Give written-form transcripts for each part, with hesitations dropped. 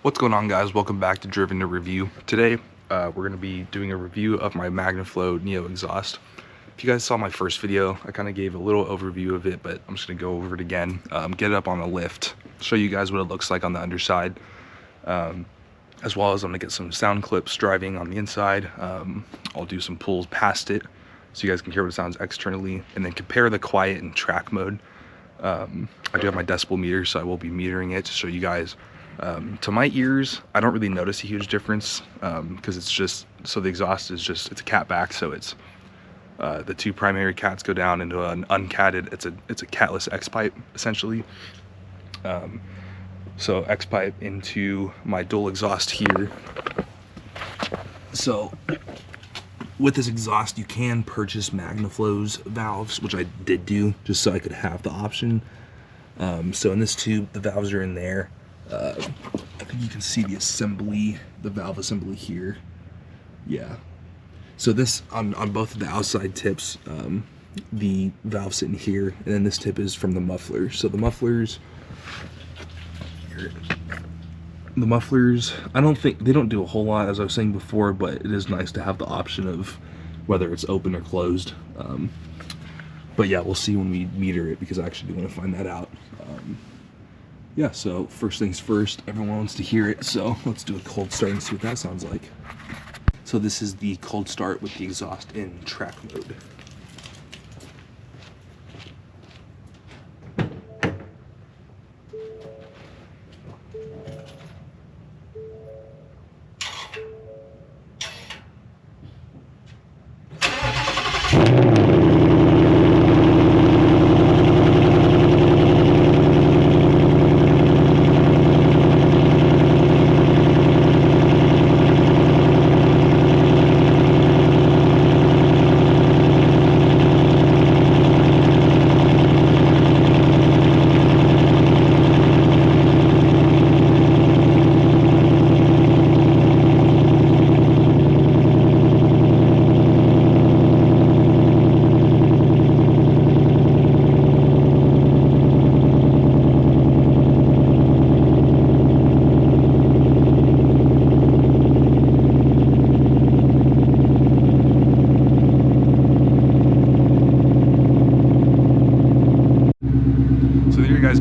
What's going on, guys? Welcome back to Driven to Review. Today we're going to be doing a review of my Magnaflow Neo exhaust. If you guys saw my first video, I kind of gave a little overview of it, but I'm just going to go over it again, get it up on a lift, show you guys what it looks like on the underside, as well as I'm going to get some sound clips driving on the inside. I'll do some pulls past it so you guys can hear what it sounds externally, and then compare the quiet and track mode. I do have my decibel meter, so I will be metering it to show you guys. To my ears, I don't really notice a huge difference because it's just, so the exhaust is just, it's a cat back, so it's the two primary cats go down into an uncatted, it's a catless X pipe essentially. So X pipe into my dual exhaust here. So with this exhaust, you can purchase Magnaflow's valves, which I did do just so I could have the option. So in this tube, the valves are in there. I think you can see the assembly, the valve assembly here. Yeah. So this, on both of the outside tips, the valve sitting here, and then this tip is from the muffler. So the mufflers, I don't think, they don't do a whole lot, as I was saying before, but it is nice to have the option of whether it's open or closed. But yeah, we'll see when we meter it, because I actually do want to find that out. Yeah, so first things first, everyone wants to hear it, so let's do a cold start and see what that sounds like. So this is the cold start with the exhaust in track mode.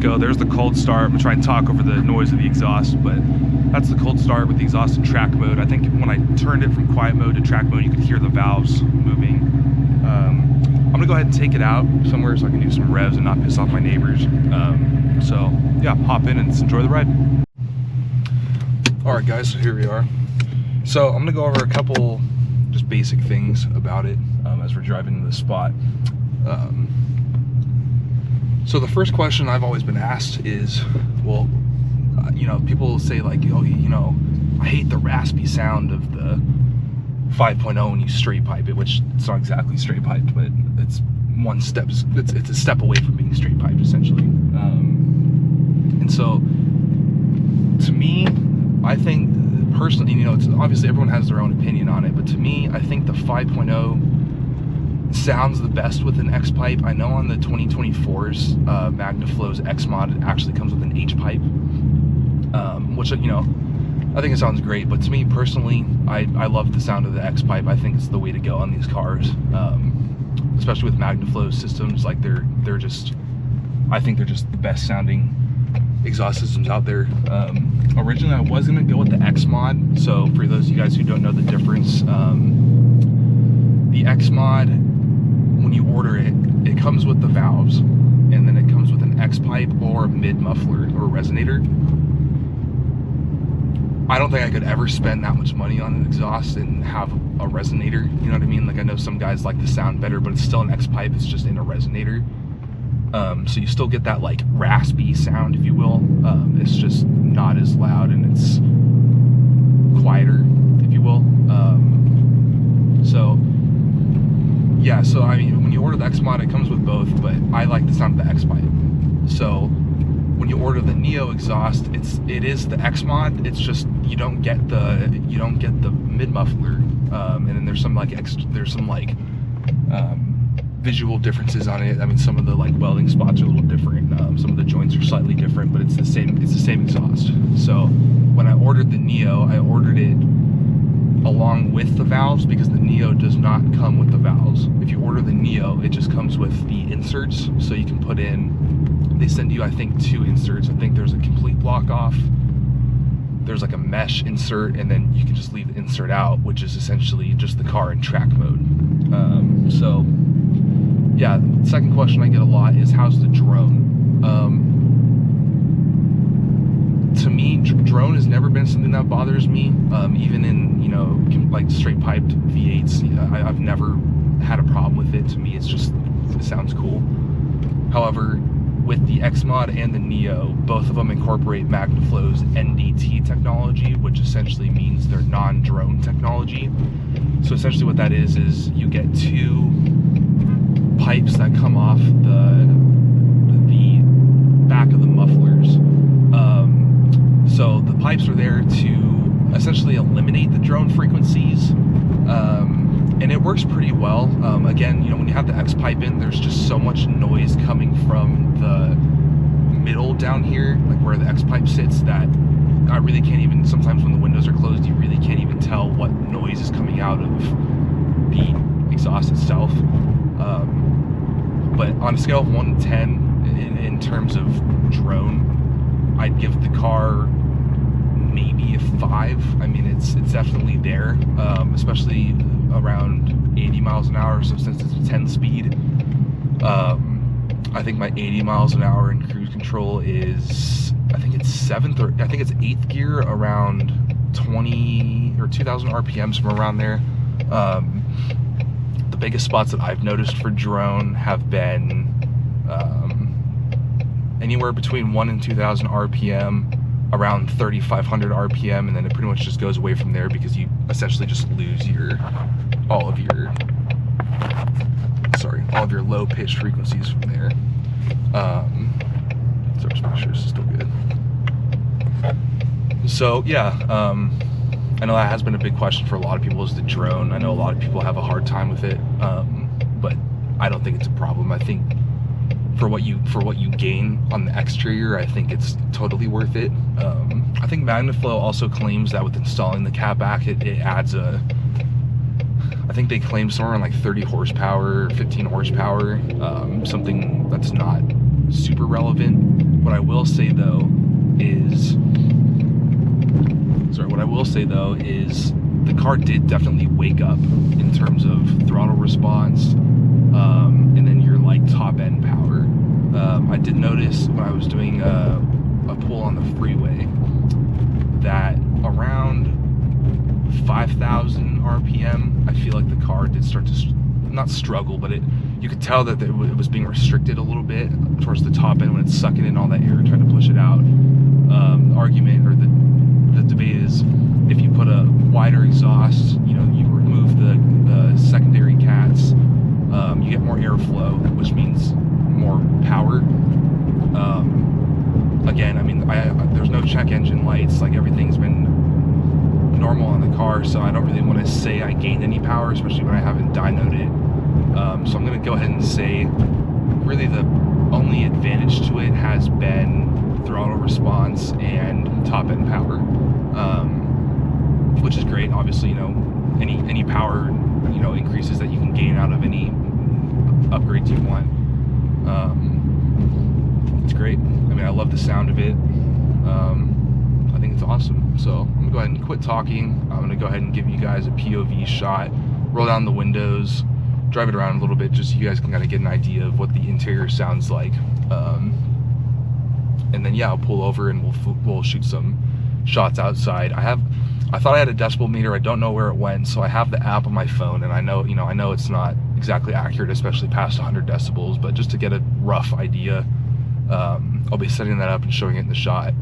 Go. There's the cold start. I'm gonna try and talk over the noise of the exhaust, but that's the cold start with the exhaust in track mode. I think when I turned it from quiet mode to track mode, you could hear the valves moving. I'm gonna go ahead and take it out somewhere so I can do some revs and not piss off my neighbors. So yeah, hop in and enjoy the ride. All right, guys, so here we are. So I'm gonna go over a couple just basic things about it as we're driving to the spot. So the first question I've always been asked is, well, you know, people say like, oh, you know, I hate the raspy sound of the 5.0 when you straight pipe it, which it's not exactly straight piped, but it's one step, it's a step away from being straight piped essentially. And so to me, I think personally, you know, it's obviously everyone has their own opinion on it, but to me, I think the 5.0 sounds the best with an X pipe. I know on the 2024's Magnaflow's X mod actually comes with an H pipe, which, you know, I think it sounds great, but to me personally, I love the sound of the X pipe. I think it's the way to go on these cars, especially with Magnaflow systems. Like they're just, I think they're just the best sounding exhaust systems out there. Originally I was gonna go with the X mod, so for those of you guys who don't know the difference, the X mod, when you order it, it comes with the valves, and then it comes with an X pipe or a mid muffler or a resonator. I don't think I could ever spend that much money on an exhaust and have a resonator, you know what I mean? Like, I know some guys like the sound better, but it's still an X pipe, it's just in a resonator. So you still get that like raspy sound, if you will. It's just not as loud and it's quieter, if you will. So yeah, so I mean, when you order the X mod, it comes with both, but I like the sound of the X pipe. So when you order the Neo exhaust, it is the X mod. It's just you don't get the mid muffler, and then there's some like visual differences on it. I mean, some of the like welding spots are a little different. Some of the joints are slightly different, but it's the same exhaust. So when I ordered the Neo, I ordered it along with the valves because the Neo does not come with the valves. If you order the Neo, it just comes with the inserts, so you can put in, they send you I think 2 inserts. I think there's a complete block off, there's like a mesh insert, and then you can just leave the insert out, which is essentially just the car in track mode. So yeah, the second question I get a lot is how's the drone? To me, drone has never been something that bothers me. Even in, you know, like straight piped V8s, I've never had a problem with it. To me, it sounds cool. However, with the X-Mod and the Neo, both of them incorporate Magnaflow's NDT technology, which essentially means they're non-drone technology. So essentially what that is you get 2 pipes that come off the back of the mufflers. So the pipes are there to essentially eliminate the drone frequencies, and it works pretty well. Again, you know, when you have the X pipe in, there's just so much noise coming from the middle down here, like where the X pipe sits, that I really can't even, sometimes when the windows are closed, you really can't even tell what noise is coming out of the exhaust itself. But on a scale of 1 to 10 in terms of drone, I'd give the car maybe a 5. I mean, it's definitely there, especially around 80 miles an hour. So since it's a 10 speed, I think my 80 miles an hour in cruise control is, I think it's 7th or I think it's 8th gear, around 20 or 2,000 RPMs, from around there. The biggest spots that I've noticed for drone have been anywhere between 1 and 2,000 RPM, around 3,500 RPM, and then it pretty much just goes away from there because you essentially just lose all of your low pitch frequencies from there. So just make sure this is still good. So yeah, I know that has been a big question for a lot of people, is the drone. I know a lot of people have a hard time with it, but I don't think it's a problem. I think for what you gain on the exterior, I think it's totally worth it. I think Magnaflow also claims that with installing the catback, it adds I think they claim somewhere around like 30 horsepower, 15 horsepower, something that's not super relevant. What I will say though is the car did definitely wake up in terms of throttle response, and then your like top end power. I did notice when I was doing a pull on the freeway that around 5,000 RPM, I feel like the car did start to not struggle, but you could tell that it was being restricted a little bit towards the top end when it's sucking in all that air trying to push it out. The argument or the debate is, if you put a wider exhaust, you know, you remove the secondary cats, you get more airflow, which means more power. Again, I mean, there's no check engine lights, like everything's been normal on the car, so I don't really want to say I gained any power, especially when I haven't dynoed it. So I'm going to go ahead and say really the only advantage to it has been throttle response and top end power, which is great. Obviously, you know, any power, you know, increases that you can gain out of any upgrades you want. It's great. I mean, I love the sound of it. I think it's awesome. So I'm gonna go ahead and quit talking. I'm gonna go ahead and give you guys a POV shot, roll down the windows, drive it around a little bit, just so you guys can kind of get an idea of what the interior sounds like. And then yeah, I'll pull over and we'll shoot some shots outside. I thought I had a decibel meter. I don't know where it went, so I have the app on my phone, and I know it's not exactly accurate, especially past 100 decibels, but just to get a rough idea, I'll be setting that up and showing it in the shot,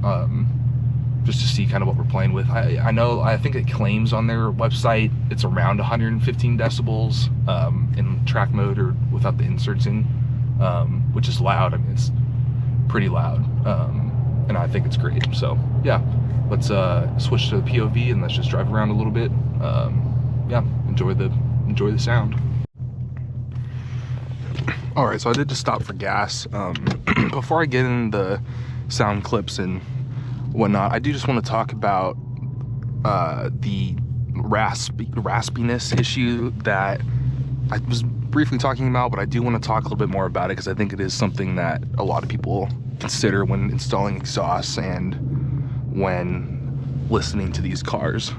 just to see kind of what we're playing with. I think it claims on their website it's around 115 decibels in track mode or without the inserts in, which is loud. I mean, it's pretty loud, and I think it's great. So yeah, let's switch to the POV and let's just drive around a little bit. Yeah, enjoy the sound. All right, so I did just stop for gas. Before I get into the sound clips and whatnot, I do just want to talk about the raspiness issue that I was briefly talking about, but I do want to talk a little bit more about it because I think it is something that a lot of people consider when installing exhausts and when listening to these cars.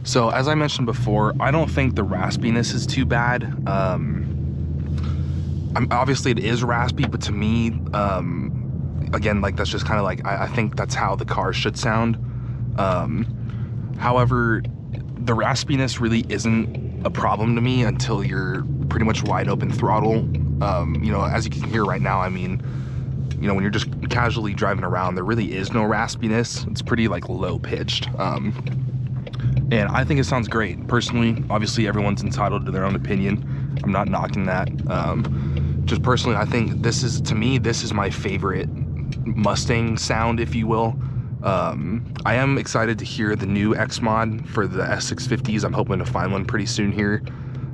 So as I mentioned before, I don't think the raspiness is too bad. Obviously it is raspy, but to me, again, like that's just kind of like, I think that's how the car should sound. However, the raspiness really isn't a problem to me until you're pretty much wide open throttle. You know, as you can hear right now, I mean, you know, when you're just casually driving around, there really is no raspiness. It's pretty like low pitched. And I think it sounds great. Personally, obviously everyone's entitled to their own opinion. I'm not knocking that. Just personally, I think this is, to me, this is my favorite Mustang sound, if you will. I am excited to hear the new X mod for the S650s. I'm hoping to find one pretty soon here,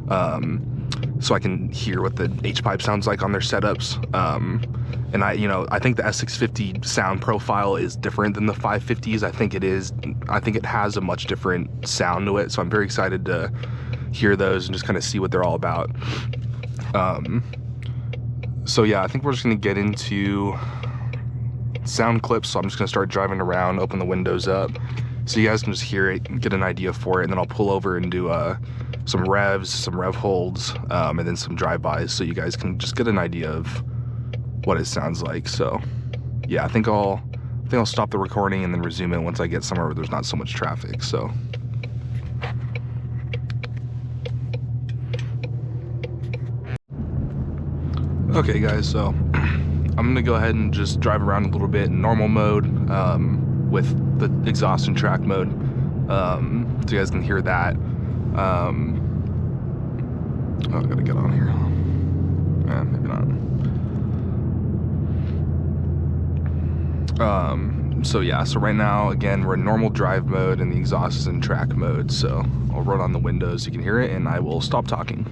so I can hear what the H-pipe sounds like on their setups. And I think the S650 sound profile is different than the 550s. I think it has a much different sound to it. So I'm very excited to hear those and just kind of see what they're all about. So yeah, I think we're just gonna get into sound clips. So I'm just gonna start driving around, open the windows up, so you guys can just hear it and get an idea for it. And then I'll pull over and do some revs, some rev holds, and then some drive-bys, so you guys can just get an idea of what it sounds like. So yeah, I think I'll stop the recording and then resume it once I get somewhere where there's not so much traffic. So okay guys, so I'm gonna go ahead and just drive around a little bit in normal mode, with the exhaust and track mode, so you guys can hear that. Oh, I gotta get on here. Maybe not. So yeah, so right now, again, we're in normal drive mode and the exhaust is in track mode. So I'll roll on the windows so you can hear it, and I will stop talking.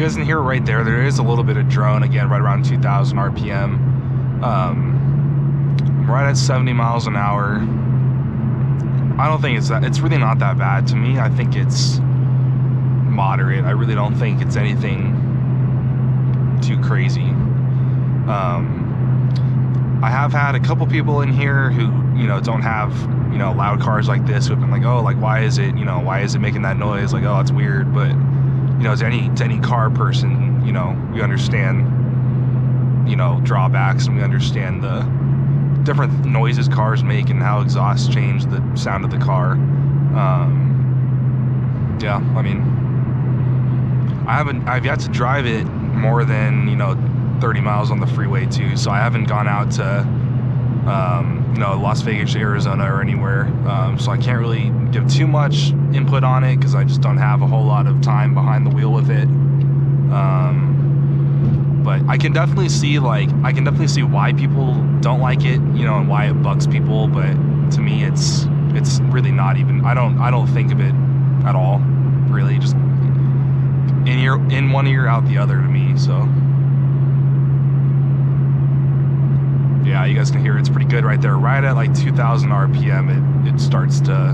guys can hear it right there. There is a little bit of drone, again, right around 2,000 RPM. I'm right at 70 miles an hour. I don't think it's really not that bad to me. I think it's moderate. I really don't think it's anything too crazy. I have had a couple people in here who, you know, don't have, you know, loud cars like this, who've been like, oh, like, why is it making that noise? Like, oh, it's weird. But, you know, to any car person, you know, we understand, you know, drawbacks, and we understand the different noises cars make and how exhaust change the sound of the car. Yeah, I mean, I've yet to drive it more than, you know, 30 miles on the freeway too, so I haven't gone out to you know, Las Vegas, Arizona, or anywhere, so I can't really give too much input on it because I just don't have a whole lot of time behind the wheel with it. But I can definitely see why people don't like it, you know, and why it bugs people. But to me, it's really not even. I don't think of it at all, really. Just in one ear, out the other to me. So yeah, you guys can hear it's pretty good right there. Right at like 2,000 RPM, it starts to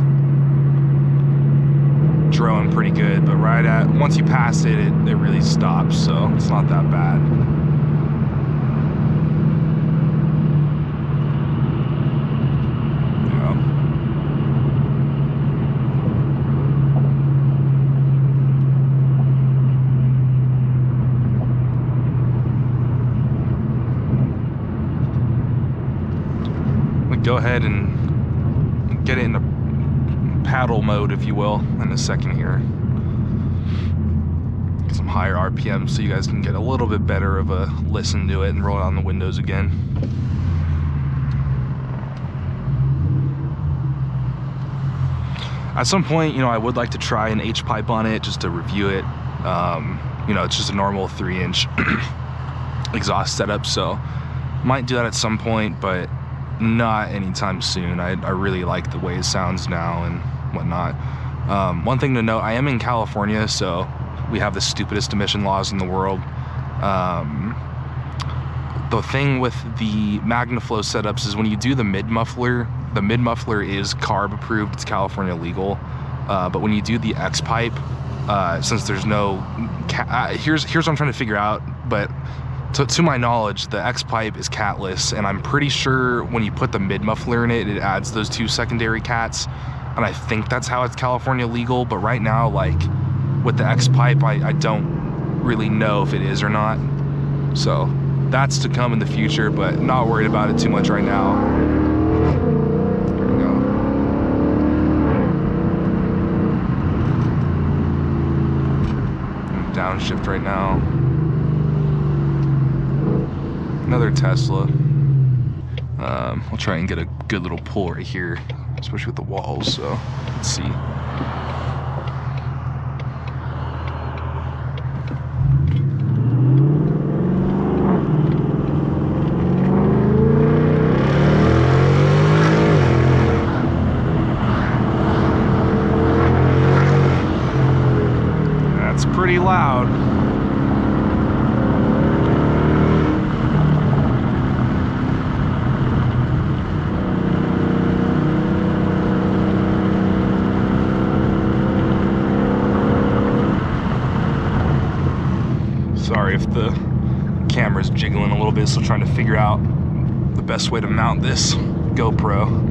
drone pretty good, but right at, once you pass it, it really stops, so it's not that bad. Yeah. We go ahead and get it into paddle mode, if you will, in a second here. Get some higher RPM so you guys can get a little bit better of a listen to it, and roll down the windows again. At some point, you know, I would like to try an H-pipe on it just to review it. You know, it's just a normal 3-inch exhaust setup, so might do that at some point, but not anytime soon. I really like the way it sounds now and whatnot. One thing to note, I am in California, so we have the stupidest emission laws in the world. The thing with the Magnaflow setups is when you do the mid-muffler is CARB approved, it's California legal. But when you do the X-pipe, since there's no, here's what I'm trying to figure out, but to my knowledge, the X-pipe is catless, and I'm pretty sure when you put the mid-muffler in it, it adds those 2 secondary cats, and I think that's how it's California legal. But right now, like, with the X-pipe, I don't really know if it is or not. So that's to come in the future, but not worried about it too much right now. There we go. Downshift right now. Another Tesla. I'll try and get a good little pull right here, especially with the walls, so let's see. That's pretty loud. Sorry if the camera's jiggling a little bit, still trying to figure out the best way to mount this GoPro.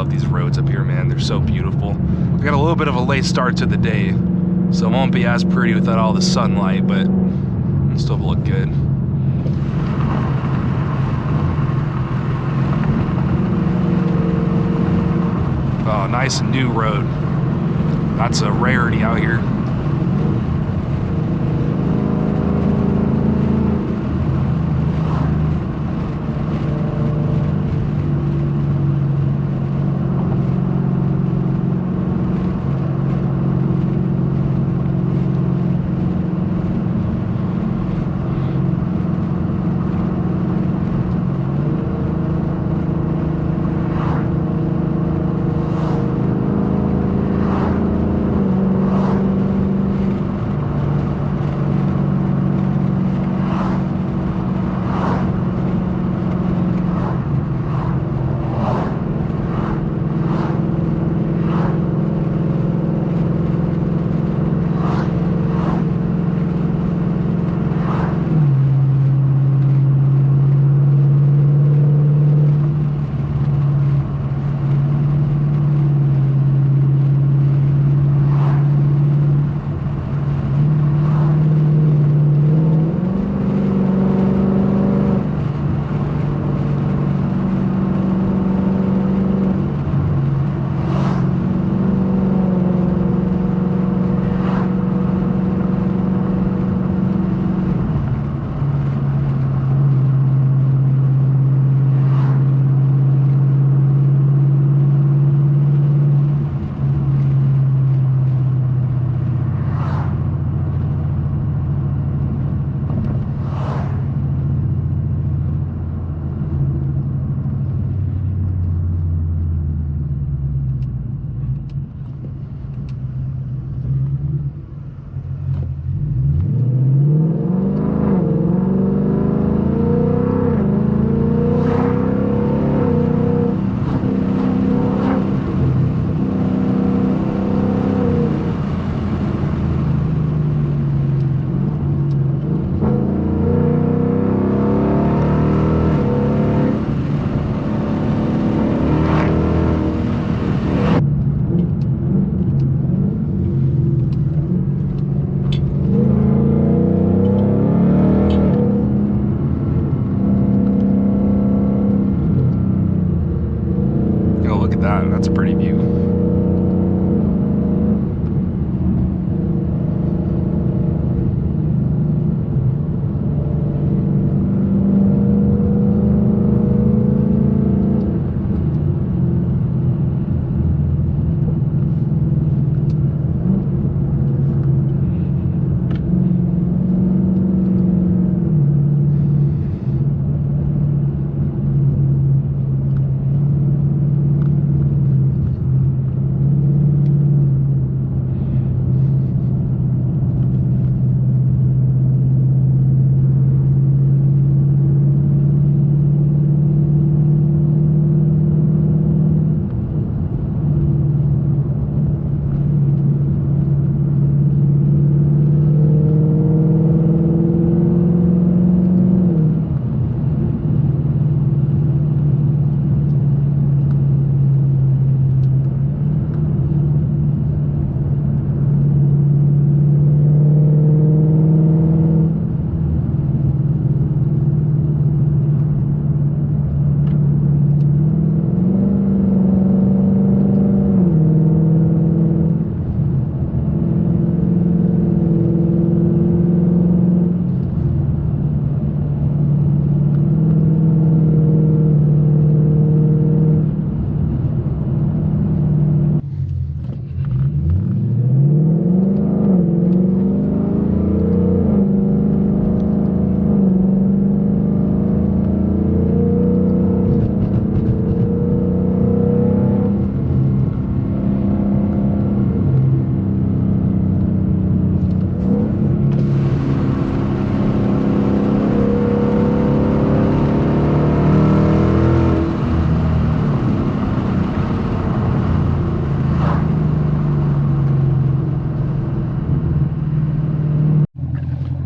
These roads up here, man, they're so beautiful. We got a little bit of a late start to the day, so it won't be as pretty without all the sunlight, but it'll still look good. Oh, nice and new road. That's a rarity out here. that. That's a pretty view.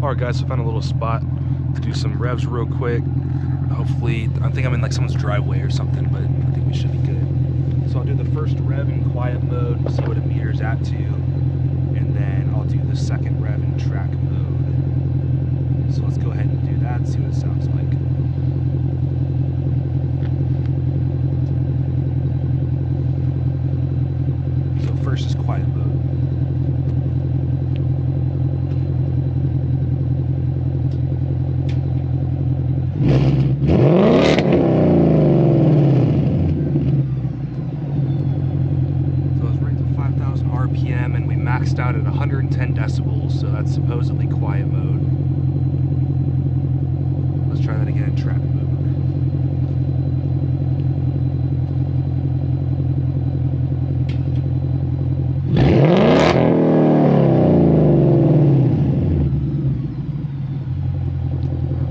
Alright guys, so I found a little spot to do some revs real quick. Hopefully, I think I'm in like someone's driveway or something, but I think we should be good. So I'll do the first rev in quiet mode, see what it meters at to, and then I'll do the second rev in track mode. So let's go ahead and do that, see what it sounds like. So first is quiet mode. RPM, and we maxed out at 110 decibels, so that's supposedly quiet mode. Let's try that again in track mode.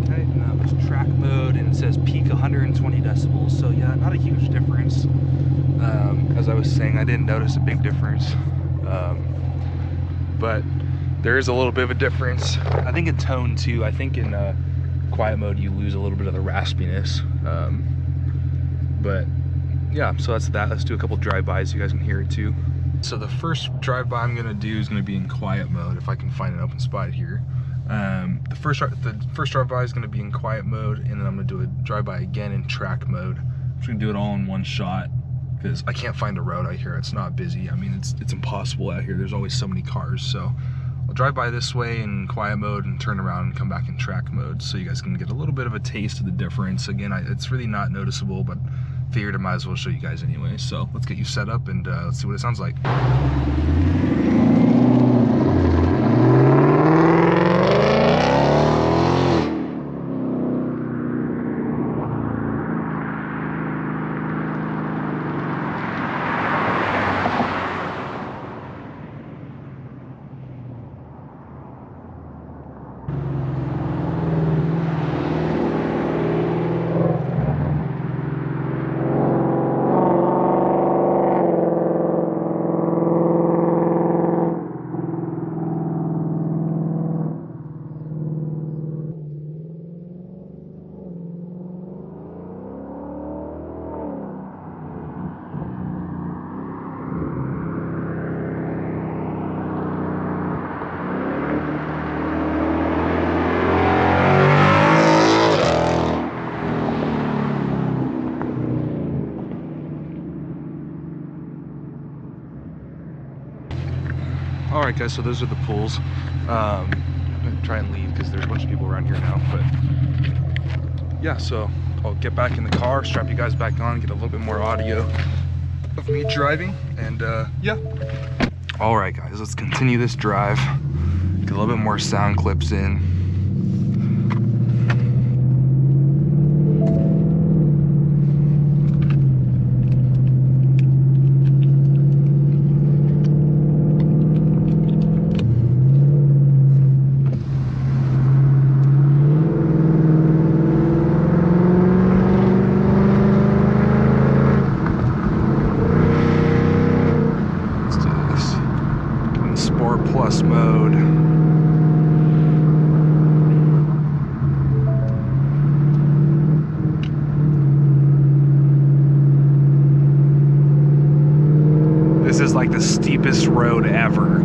Okay, now there's track mode, and it says peak 120 decibels, so yeah, not a huge difference. As I was saying, I didn't notice a big difference. But there is a little bit of a difference. I think in tone too. I think in quiet mode you lose a little bit of the raspiness. But yeah, so that's that. Let's do a couple drive-bys so you guys can hear it too. So the first drive-by I'm gonna do is gonna be in quiet mode if I can find an open spot here. The first drive-by is gonna be in quiet mode, and then I'm gonna do a drive-by again in track mode. I'm just gonna do it all in one shot, because I can't find a road out here. It's not busy. I mean, it's impossible out here. There's always so many cars. So I'll drive by this way in quiet mode and turn around and come back in track mode, so you guys can get a little bit of a taste of the difference. Again, it's really not noticeable, but figured I might as well show you guys anyway. So let's get you set up and let's see what it sounds like. All right, guys, so those are the pools. I'm gonna try and leave because there's a bunch of people around here now, but yeah, so I'll get back in the car, strap you guys back on, get a little bit more audio of me driving, and yeah. All right, guys, let's continue this drive, get a little bit more sound clips in. Plus mode. This is like the steepest road ever.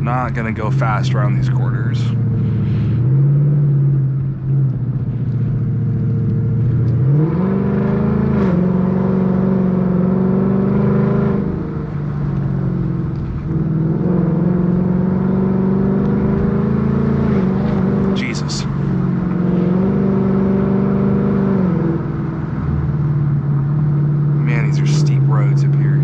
Not gonna go fast around these corners. Man, these are steep roads up here.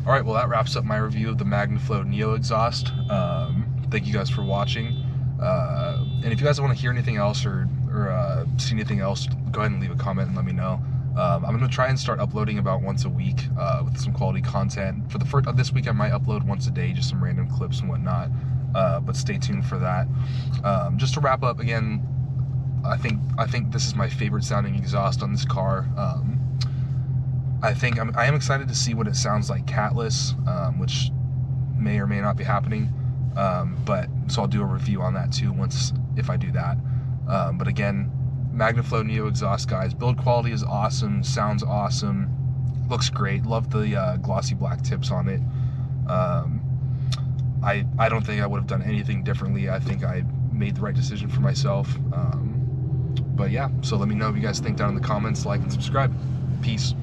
Alright, well that wraps up my review of the Magnaflow Neo exhaust. Thank you guys for watching. And if you guys want to hear anything else or see anything else, go ahead and leave a comment and let me know. I'm going to try and start uploading about once a week with some quality content. For the first this week I might upload once a day, just some random clips and whatnot. But stay tuned for that. Just to wrap up again, I think this is my favorite sounding exhaust on this car. I am excited to see what it sounds like catless, which may or may not be happening. But so I'll do a review on that too if I do that. But again, Magnaflow Neo exhaust, guys. Build quality is awesome. Sounds awesome. Looks great. Love the glossy black tips on it. I don't think I would have done anything differently. I think I made the right decision for myself. But yeah, so let me know what you guys think down in the comments, like and subscribe. Peace.